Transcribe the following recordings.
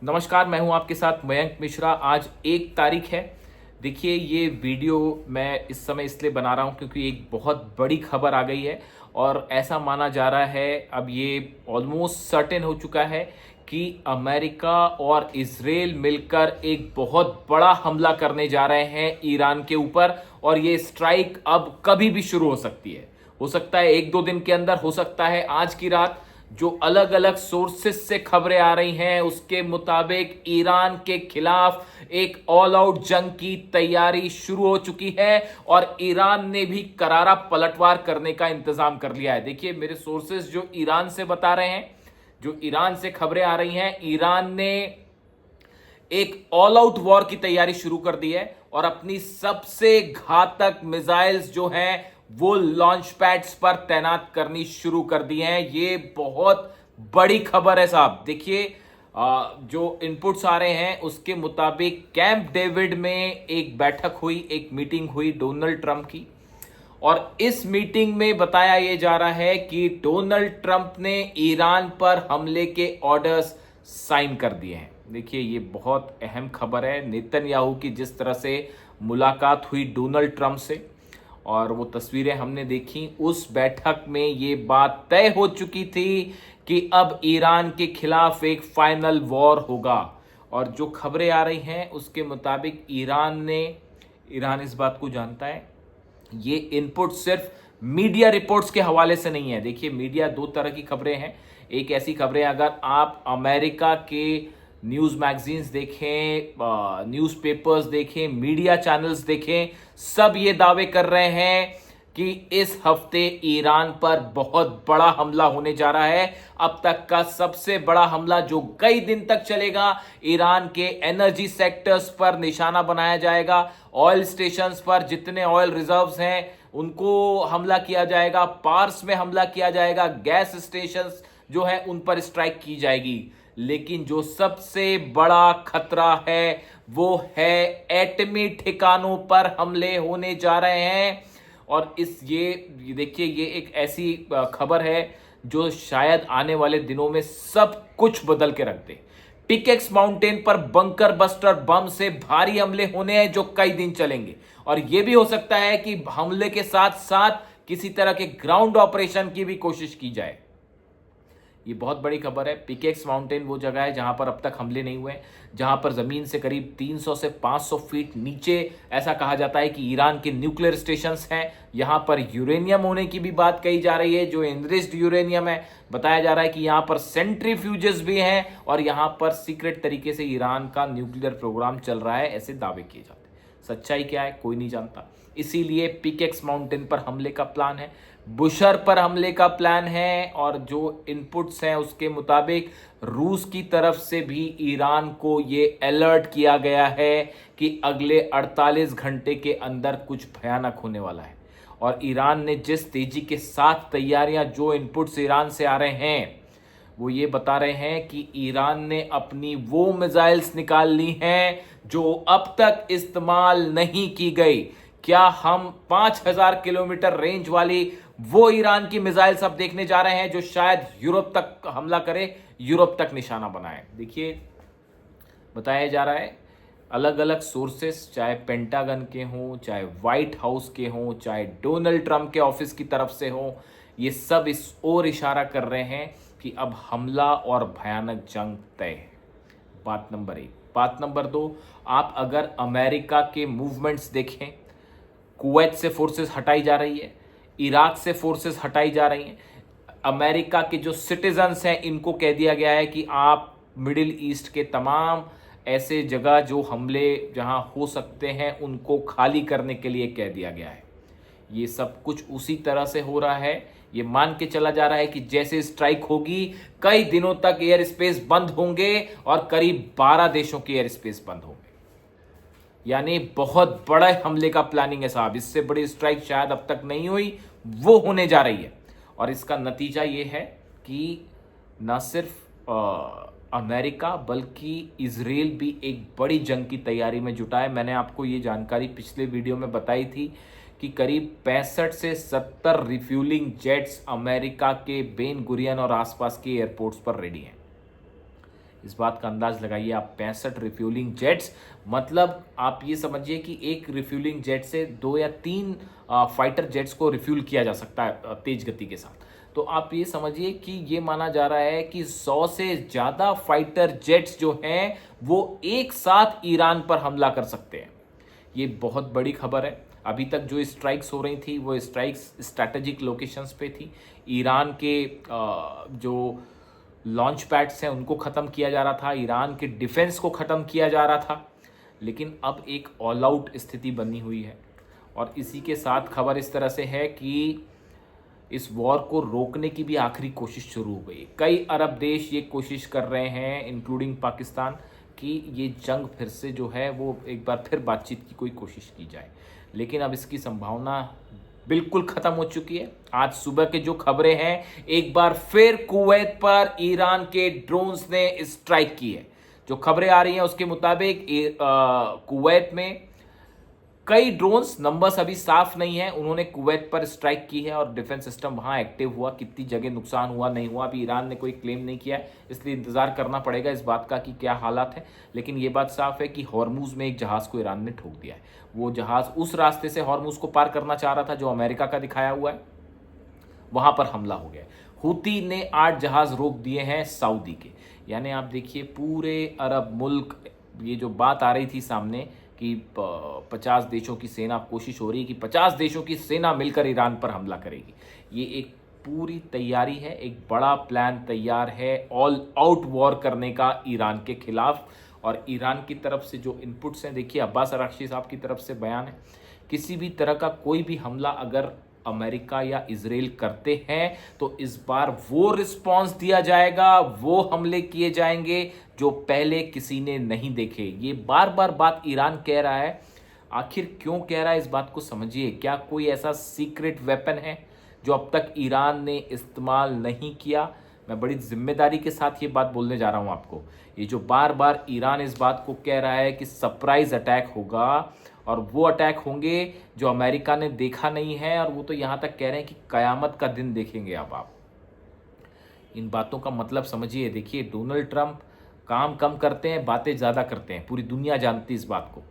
नमस्कार, मैं हूं आपके साथ मयंक मिश्रा। आज 1 तारीख है। देखिए, ये वीडियो मैं इस समय इसलिए बना रहा हूं क्योंकि एक बहुत बड़ी खबर आ गई है और ऐसा माना जा रहा है, अब ये ऑलमोस्ट सर्टेन हो चुका है कि अमेरिका और इजराइल मिलकर एक बहुत बड़ा हमला करने जा रहे हैं ईरान के ऊपर। और ये स्ट्राइक अब कभी भी शुरू हो सकती है। हो सकता है 1-2 दिन के अंदर, हो सकता है आज की रात। जो अलग अलग सोर्सेस से खबरें आ रही हैं उसके मुताबिक ईरान के खिलाफ एक ऑल आउट जंग की तैयारी शुरू हो चुकी है और ईरान ने भी करारा पलटवार करने का इंतजाम कर लिया है। देखिए, मेरे सोर्सेस जो ईरान से बता रहे हैं, जो ईरान से खबरें आ रही हैं, ईरान ने एक ऑल आउट वॉर की तैयारी शुरू कर दी है और अपनी सबसे घातक मिसाइल्स जो हैं वो लॉन्च पैड्स पर तैनात करनी शुरू कर दी हैं। ये बहुत बड़ी खबर है साहब। देखिए, जो इनपुट्स आ रहे हैं उसके मुताबिक कैंप डेविड में एक बैठक हुई, एक मीटिंग हुई डोनाल्ड ट्रंप की। और इस मीटिंग में बताया यह जा रहा है कि डोनाल्ड ट्रंप ने ईरान पर हमले के ऑर्डर्स साइन कर दिए हैं। देखिए, ये बहुत अहम खबर है। नेतन्याहू की जिस तरह से मुलाकात हुई डोनाल्ड ट्रंप से और वो तस्वीरें हमने देखी, उस बैठक में ये बात तय हो चुकी थी कि अब ईरान के खिलाफ एक फाइनल वॉर होगा। और जो खबरें आ रही हैं उसके मुताबिक ईरान इस बात को जानता है। ये इनपुट सिर्फ मीडिया रिपोर्ट्स के हवाले से नहीं है। देखिए, मीडिया दो तरह की खबरें हैं। एक ऐसी खबरें, अगर आप अमेरिका के न्यूज़ मैगजीन्स देखें, न्यूज़पेपर्स देखें, मीडिया चैनल्स देखें, सब ये दावे कर रहे हैं कि इस हफ्ते ईरान पर बहुत बड़ा हमला होने जा रहा है। अब तक का सबसे बड़ा हमला जो कई दिन तक चलेगा। ईरान के एनर्जी सेक्टर्स पर निशाना बनाया जाएगा। ऑयल स्टेशंस पर जितने ऑयल रिजर्व्स हैं उनको हमला किया जाएगा। पार्स में हमला किया जाएगा। गैस स्टेशंस जो है उन पर स्ट्राइक की जाएगी। लेकिन जो सबसे बड़ा खतरा है वो है एटमी ठिकानों पर हमले होने जा रहे हैं। और ये देखिए, ये एक ऐसी खबर है जो शायद आने वाले दिनों में सब कुछ बदल के रख दे। पिकेक्स माउंटेन पर बंकर बस्टर बम से भारी हमले होने हैं जो कई दिन चलेंगे। और यह भी हो सकता है कि हमले के साथ साथ किसी तरह के ग्राउंड ऑपरेशन की भी कोशिश की जाए। ये बहुत बड़ी खबर है। पिकेक्स माउंटेन वो जगह है जहां पर अब तक हमले नहीं हुए, जहां पर जमीन से करीब 300 से 500 फीट नीचे ऐसा कहा जाता है कि ईरान के न्यूक्लियर स्टेशंस हैं। यहां पर यूरेनियम होने की भी बात कही जा रही है, जो एनरिच्ड यूरेनियम है। बताया जा रहा है कि यहां पर सेंट्रीफ्यूजेस भी हैं और यहां पर सीक्रेट तरीके से ईरान का न्यूक्लियर प्रोग्राम चल रहा है, ऐसे दावे किए जाते हैं। सच्चाई क्या है कोई नहीं जानता। इसीलिए पिकेक्स माउंटेन पर हमले का प्लान है, बुशर पर हमले का प्लान है। और जो इनपुट्स हैं उसके मुताबिक रूस की तरफ से भी ईरान को ये अलर्ट किया गया है कि अगले 48 घंटे के अंदर कुछ भयानक होने वाला है। और ईरान ने जिस तेजी के साथ तैयारियां, जो इनपुट्स ईरान से आ रहे हैं वो ये बता रहे हैं कि ईरान ने अपनी वो मिसाइल्स निकाल ली हैं जो अब तक इस्तेमाल नहीं की गई। क्या हम 5000 किलोमीटर रेंज वाली वो ईरान की मिसाइल्स अब देखने जा रहे हैं जो शायद यूरोप तक हमला करे, यूरोप तक निशाना बनाए। देखिए, बताया जा रहा है अलग अलग सोर्सेस, चाहे पेंटागन के हों, चाहे व्हाइट हाउस के हों, चाहे डोनाल्ड ट्रंप के ऑफिस की तरफ से हों, ये सब इस ओर इशारा कर रहे हैं कि अब हमला और भयानक जंग तय है। बात नंबर 1। बात नंबर 2, आप अगर अमेरिका के मूवमेंट्स देखें, कुवैत से फोर्सेस हटाई जा रही है, इराक से फोर्सेस हटाई जा रही हैं। अमेरिका के जो सिटीजन्स हैं इनको कह दिया गया है कि आप मिडिल ईस्ट के तमाम ऐसे जगह जो हमले जहां हो सकते हैं उनको खाली करने के लिए कह दिया गया है। ये सब कुछ उसी तरह से हो रहा है। ये मान के चला जा रहा है कि जैसे स्ट्राइक होगी कई दिनों तक एयर स्पेस बंद होंगे और करीब 12 देशों के एयर स्पेस बंद होंगे। यानी बहुत बड़ा हमले का प्लानिंग है साहब। इससे बड़ी स्ट्राइक शायद अब तक नहीं हुई, वो होने जा रही है। और इसका नतीजा ये है कि न सिर्फ अमेरिका बल्कि इजराइल भी एक बड़ी जंग की तैयारी में जुटा है। मैंने आपको ये जानकारी पिछले वीडियो में बताई थी कि करीब 65 से 70 रिफ्यूलिंग जेट्स अमेरिका के बेन गुरियन और आसपास के एयरपोर्ट्स पर रेडी हैं। इस बात का अंदाज लगाइए आप, 65 रिफ्यूलिंग जेट्स, मतलब आप ये समझिए कि एक रिफ्यूलिंग जेट से 2 या 3 फाइटर जेट्स को रिफ्यूल किया जा सकता है तेज गति के साथ। तो आप ये समझिए कि ये माना जा रहा है कि 100 से ज़्यादा फाइटर जेट्स जो हैं वो एक साथ ईरान पर हमला कर सकते हैं। ये बहुत बड़ी खबर है। अभी तक जो स्ट्राइक्स हो रही थी वो स्ट्राइक्स स्ट्रैटेजिक लोकेशंस पे थी। ईरान के जो लॉन्च पैड्स हैं उनको ख़त्म किया जा रहा था, ईरान के डिफेंस को ख़त्म किया जा रहा था, लेकिन अब एक ऑल आउट स्थिति बनी हुई है। और इसी के साथ खबर इस तरह से है कि इस वॉर को रोकने की भी आखिरी कोशिश शुरू हो गई। कई अरब देश ये कोशिश कर रहे हैं, इंक्लूडिंग पाकिस्तान, कि ये जंग फिर से जो है वो एक बार फिर बातचीत की कोई कोशिश की जाए, लेकिन अब इसकी संभावना बिल्कुल ख़त्म हो चुकी है। आज सुबह के जो खबरें हैं, एक बार फिर कुवैत पर ईरान के ड्रोन्स ने स्ट्राइक की है। जो खबरें आ रही हैं उसके मुताबिक कुवैत में कई ड्रोन्स, नंबर्स अभी साफ नहीं है, उन्होंने कुवैत पर स्ट्राइक की है और डिफेंस सिस्टम वहां एक्टिव हुआ। कितनी जगह नुकसान हुआ नहीं हुआ अभी ईरान ने कोई क्लेम नहीं किया है, इसलिए इंतजार करना पड़ेगा इस बात का कि क्या हालात है। लेकिन ये बात साफ है कि हॉर्मुज में एक जहाज को ईरान ने ठोक दिया है। वो जहाज उस रास्ते से हॉर्मुज को पार करना चाह रहा था जो अमेरिका का दिखाया हुआ है, वहां पर हमला हो गया। हुती ने 8 जहाज रोक दिए हैं सऊदी के। यानी आप देखिए पूरे अरब मुल्क, ये जो बात आ रही थी सामने कि 50 देशों की सेना, कोशिश हो रही है कि 50 देशों की सेना मिलकर ईरान पर हमला करेगी। ये एक पूरी तैयारी है, एक बड़ा प्लान तैयार है ऑल आउट वॉर करने का ईरान के खिलाफ। और ईरान की तरफ से जो इनपुट्स हैं, देखिए अब्बास अरागची साहब की तरफ से बयान है, किसी भी तरह का कोई भी हमला अगर अमेरिका या इजराइल करते हैं तो इस बार वो रिस्पांस दिया जाएगा, वो हमले किए जाएंगे जो पहले किसी ने नहीं देखे। ये बार बार बात ईरान कह रहा है, आखिर क्यों कह रहा है इस बात को समझिए। क्या कोई ऐसा सीक्रेट वेपन है जो अब तक ईरान ने इस्तेमाल नहीं किया? मैं बड़ी जिम्मेदारी के साथ ये बात बोलने जा रहा हूं आपको। ये जो बार बार ईरान इस बात को कह रहा है कि सरप्राइज अटैक होगा और वो अटैक होंगे जो अमेरिका ने देखा नहीं है, और वो तो यहाँ तक कह रहे हैं कि कयामत का दिन देखेंगे। अब आप इन बातों का मतलब समझिए। देखिए डोनाल्ड ट्रंप काम कम करते हैं, बातें ज़्यादा करते हैं, पूरी दुनिया जानती है इस बात को।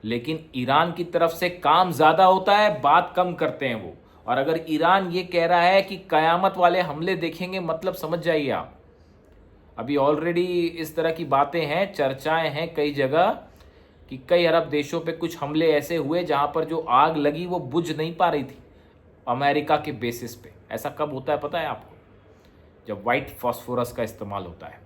लेकिन ईरान की तरफ से काम ज़्यादा होता है, बात कम करते हैं वो। और अगर ईरान ये कह रहा है कि कयामत वाले हमले देखेंगे, मतलब समझ जाइए आप। अभी ऑलरेडी इस तरह की बातें हैं, चर्चाएं हैं कई जगह कि कई अरब देशों पे कुछ हमले ऐसे हुए जहां पर जो आग लगी वो बुझ नहीं पा रही थी अमेरिका के बेसिस पे। ऐसा कब होता है पता है आपको? जब वाइट फास्फोरस का इस्तेमाल होता है।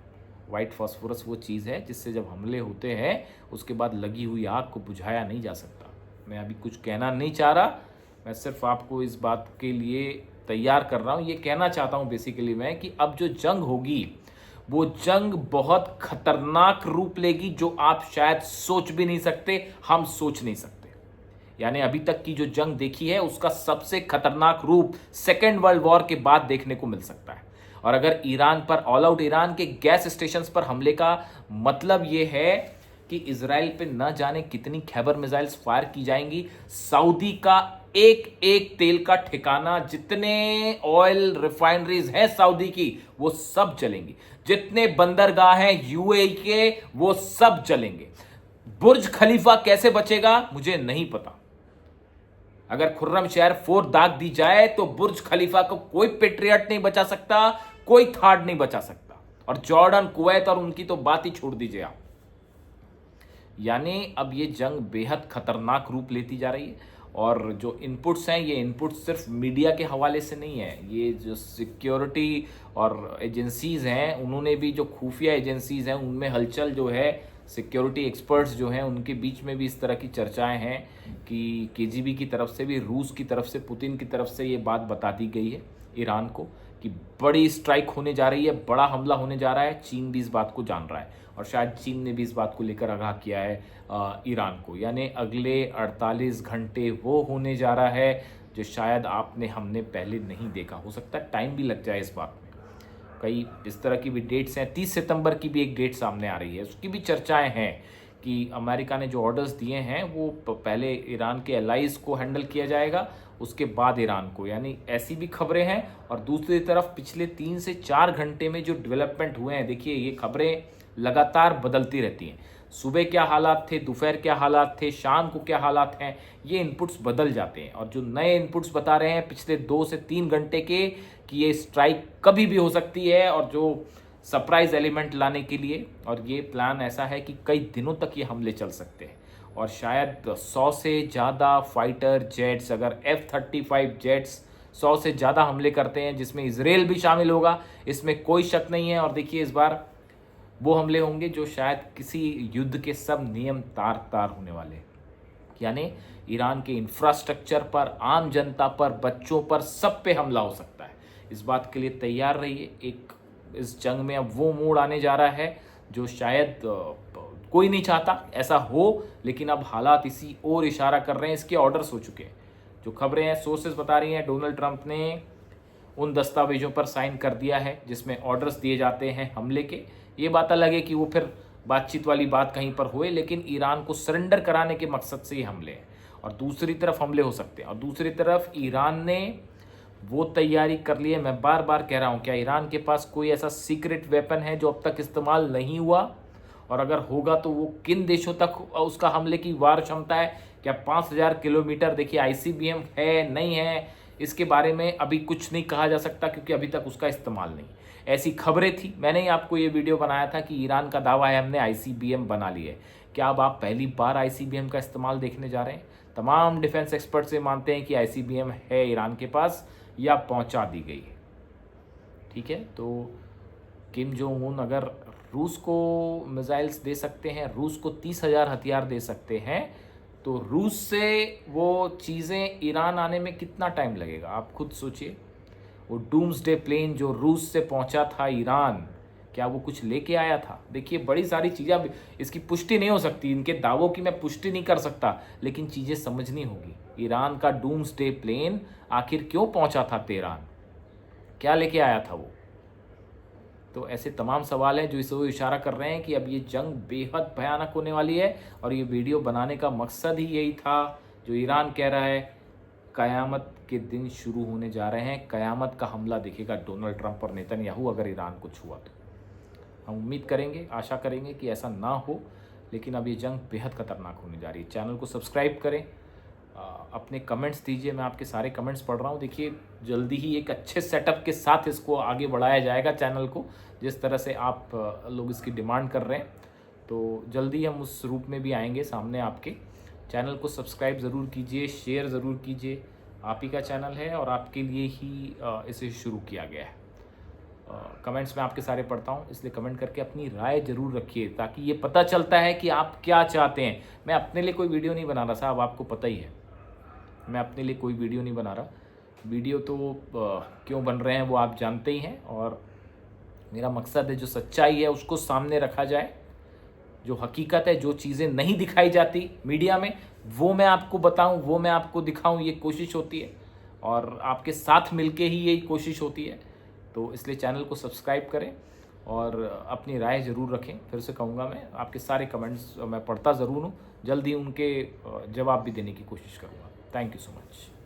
वाइट फास्फोरस वो चीज़ है जिससे जब हमले होते हैं उसके बाद लगी हुई आग को बुझाया नहीं जा सकता। मैं अभी कुछ कहना नहीं चाह रहा, मैं सिर्फ आपको इस बात के लिए तैयार कर रहा हूँ। ये कहना चाहता हूँ बेसिकली मैं कि अब जो जंग होगी वो जंग बहुत खतरनाक रूप लेगी, जो आप शायद सोच भी नहीं सकते, हम सोच नहीं सकते। यानी अभी तक की जो जंग देखी है उसका सबसे खतरनाक रूप सेकेंड वर्ल्ड वॉर के बाद देखने को मिल सकता है। और अगर ईरान पर ऑल आउट, ईरान के गैस स्टेशंस पर हमले का मतलब ये है कि इजराइल पे न जाने कितनी खैबर मिसाइल्स फायर की जाएंगी। सऊदी का एक एक तेल का ठिकाना, जितने ऑयल रिफाइनरीज हैं सऊदी की वो सब जलेंगी, जितने बंदरगाह हैं यूएई के वो सब जलेंगे। बुर्ज खलीफा कैसे बचेगा मुझे नहीं पता। अगर खुर्रम शहर 4 दाग दी जाए तो बुर्ज खलीफा को कोई पेट्रियट नहीं बचा सकता, कोई थार्ड नहीं बचा सकता। और जॉर्डन, कुवैत और उनकी तो बात ही छोड़ दीजिए आप। यानी अब ये जंग बेहद खतरनाक रूप लेती जा रही है। और जो इनपुट्स हैं, ये इनपुट्स सिर्फ मीडिया के हवाले से नहीं है, ये जो सिक्योरिटी और एजेंसीज हैं उन्होंने भी, जो खुफिया एजेंसीज हैं उनमें हलचल जो है, सिक्योरिटी एक्सपर्ट्स जो हैं उनके बीच में भी इस तरह की चर्चाएं हैं कि केजीबी की तरफ से भी, रूस की तरफ से, पुतिन की तरफ से ये बात बता दी गई है ईरान को कि बड़ी स्ट्राइक होने जा रही है, बड़ा हमला होने जा रहा है। चीन भी इस बात को जान रहा है और शायद चीन ने भी इस बात को लेकर आगाह किया है ईरान को। यानी अगले 48 घंटे वो होने जा रहा है जो शायद हमने पहले नहीं देखा। हो सकता है टाइम भी लग जाए इस बात में। कई इस तरह की भी डेट्स हैं, 30 सितंबर की भी एक डेट सामने आ रही है, उसकी भी चर्चाएं हैं कि अमेरिका ने जो ऑर्डर्स दिए हैं वो पहले ईरान के एलाइज को हैंडल किया जाएगा, उसके बाद ईरान को। यानी ऐसी भी खबरें हैं। और दूसरी तरफ पिछले 3 से 4 घंटे में जो डेवलपमेंट हुए हैं, देखिए ये खबरें लगातार बदलती रहती हैं। सुबह क्या हालात थे, दोपहर क्या हालात थे, शाम को क्या हालात हैं, ये इनपुट्स बदल जाते हैं। और जो नए इनपुट्स बता रहे हैं पिछले 2 से 3 घंटे के कि ये स्ट्राइक कभी भी हो सकती है, और जो सरप्राइज एलिमेंट लाने के लिए, और ये प्लान ऐसा है कि कई दिनों तक ये हमले चल सकते हैं। और शायद 100 से ज़्यादा फाइटर जेट्स, अगर F-35 जेट्स 100 से ज़्यादा हमले करते हैं, जिसमें इजराइल भी शामिल होगा, इसमें कोई शक नहीं है। और देखिए इस बार वो हमले होंगे जो शायद किसी युद्ध के सब नियम तार तार होने वाले हैं। यानी ईरान के इंफ्रास्ट्रक्चर पर, आम जनता पर, बच्चों पर, सब पे हमला हो सकता है। इस बात के लिए तैयार रहिए। इस जंग में अब वो मोड़ आने जा रहा है जो शायद कोई नहीं चाहता ऐसा हो, लेकिन अब हालात इसी ओर इशारा कर रहे हैं। इसके ऑर्डर्स हो चुके हैं। जो खबरें हैं, सोर्सेज बता रही हैं, डोनाल्ड ट्रंप ने उन दस्तावेजों पर साइन कर दिया है जिसमें ऑर्डर्स दिए जाते हैं हमले के। ये बात अलग है कि वो फिर बातचीत वाली बात कहीं पर हुए, लेकिन ईरान को सरेंडर कराने के मकसद से ये हमले हैं। और दूसरी तरफ हमले हो सकते हैं। और दूसरी तरफ ईरान ने वो तैयारी कर ली है। मैं बार बार कह रहा हूँ, क्या ईरान के पास कोई ऐसा सीक्रेट वेपन है जो अब तक इस्तेमाल नहीं हुआ? और अगर होगा तो वो किन देशों तक उसका हमले की वार क्षमता है? क्या 5000 किलोमीटर? देखिए ICBM है नहीं है, इसके बारे में अभी कुछ नहीं कहा जा सकता, क्योंकि अभी तक उसका इस्तेमाल नहीं। ऐसी खबरें थी, मैंने ही आपको ये वीडियो बनाया था कि ईरान का दावा है हमने ICBM बना लिए। क्या अब आप पहली बार ICBM का इस्तेमाल देखने जा रहे हैं? तमाम डिफेंस एक्सपर्ट से मानते हैं कि ICBM है ईरान के पास या पहुंचा दी गई है। ठीक है, तो किम जोंग उन अगर रूस को मिसाइल्स दे सकते हैं, रूस को 30,000 हथियार दे सकते हैं, तो रूस से वो चीज़ें ईरान आने में कितना टाइम लगेगा? आप खुद सोचिए। वो डूम्सडे प्लेन जो रूस से पहुंचा था ईरान, क्या वो कुछ लेके आया था? देखिए बड़ी सारी चीज़ें, अब इसकी पुष्टि नहीं हो सकती, इनके दावों की मैं पुष्टि नहीं कर सकता, लेकिन चीज़ें समझनी होगी। ईरान का डूम्सडे प्लेन आखिर क्यों पहुंचा था तेहरान? क्या लेके आया था वो? तो ऐसे तमाम सवाल हैं जो इस ओर इशारा कर रहे हैं कि अब ये जंग बेहद भयानक होने वाली है। और ये वीडियो बनाने का मकसद ही यही था, जो ईरान कह रहा है कयामत के दिन शुरू होने जा रहे हैं, कयामत का हमला दिखेगा डोनाल्ड ट्रंप और नेतन्याहू अगर ईरान को छुआ तो। हम उम्मीद करेंगे, आशा करेंगे कि ऐसा ना हो, लेकिन अब ये जंग बेहद खतरनाक होने जा रही है। चैनल को सब्सक्राइब करें, अपने कमेंट्स दीजिए, मैं आपके सारे कमेंट्स पढ़ रहा हूँ। देखिए जल्दी ही एक अच्छे सेटअप के साथ इसको आगे बढ़ाया जाएगा चैनल को, जिस तरह से आप लोग इसकी डिमांड कर रहे हैं, तो जल्दी हम उस रूप में भी आएंगे सामने आपके। चैनल को सब्सक्राइब ज़रूर कीजिए, शेयर ज़रूर कीजिए। आप ही का चैनल है और आपके लिए ही इसे शुरू किया गया है। कमेंट्स में आपके सारे पढ़ता हूँ, इसलिए कमेंट करके अपनी राय ज़रूर रखिए, ताकि ये पता चलता है कि आप क्या चाहते हैं। मैं अपने लिए कोई वीडियो नहीं बना रहा साहब, आपको पता ही है, मैं अपने लिए कोई वीडियो नहीं बना रहा। वीडियो तो क्यों बन रहे हैं वो आप जानते ही हैं। और मेरा मकसद है जो सच्चाई है उसको सामने रखा जाए, जो हकीकत है, जो चीज़ें नहीं दिखाई जाती मीडिया में, वो मैं आपको बताऊं, वो मैं आपको दिखाऊं, ये कोशिश होती है। और आपके साथ मिलके ही यही कोशिश होती है। तो इसलिए चैनल को सब्सक्राइब करें और अपनी राय ज़रूर रखें। फिर से कहूँगा, मैं आपके सारे कमेंट्स मैं पढ़ता ज़रूर हूँ, जल्दी उनके जवाब भी देने की कोशिश करूँगा। Thank you so much.